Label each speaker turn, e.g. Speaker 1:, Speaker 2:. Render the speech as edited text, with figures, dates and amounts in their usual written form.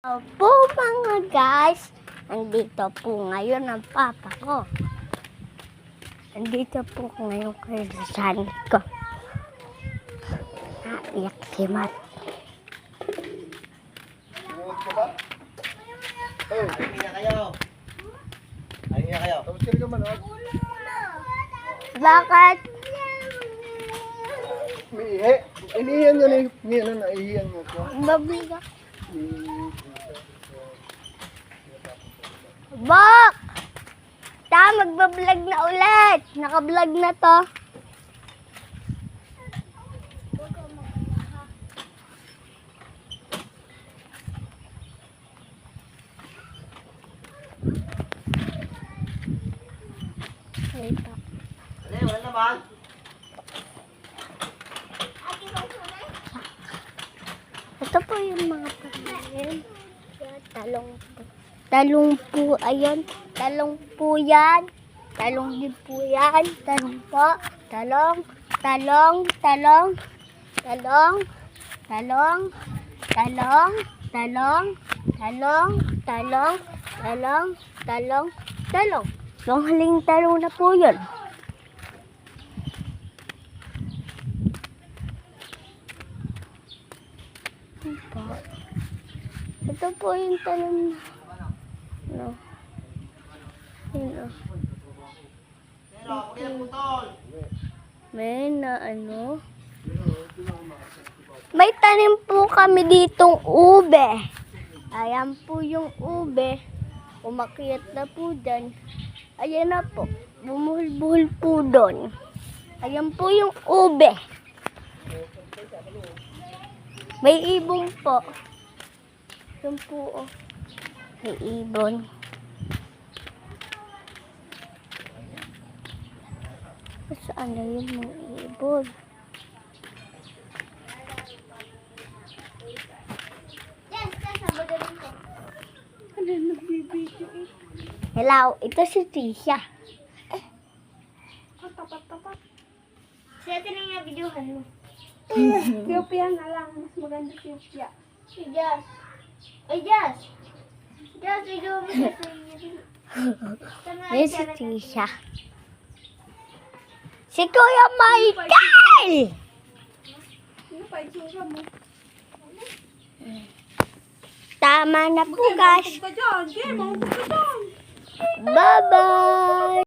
Speaker 1: Opo mga guys, nandito po ngayon ang papa ko. Nandito po ngayon kayo sa sanit ko. Naiyak si Mat.
Speaker 2: Ayun kayo. Ayun kayo. Tapos ka naman, ha?
Speaker 1: Bakit?
Speaker 2: May ihe. Inihiyan niya na yung naihiyan mo ko.
Speaker 1: Babiga. Bak! Magbablog na ulit. Nakablog na to. Ito.
Speaker 2: Wala naman.
Speaker 1: Ito po yung mga pagkain. Talong po. Talong po, ayun. Talong po yan. Talong din po yan. Talong po. Talong. Talong. Talong. Talong. Talong. Talong. Talong. Talong. Talong. Talong. Talong. Talong. Yung haling talong na po yun. Ito po yung talong na. No. Yun, May na ano. May tanim po kami ditong ube. Ayan po yung ube. Umakyat na po dyan. Ayan na po. Bumuhol-buhol po doon. Ayan po yung ube. May ibon po. Yan po, oh. May ibon. Saan na yun mga ibon? Ano nagbibidyo eh? Hello, ito si Tisha.
Speaker 3: Siya tinang nga videohan mo.
Speaker 1: Ethiopia na lang. Mas maganda Ethiopia.
Speaker 3: Si Jazz. Ay, Jazz! Jazz, video mo siya sa iyo.
Speaker 1: Ayan si Tisha. Si Kuya Michael! Tama na po guys. Bye-bye!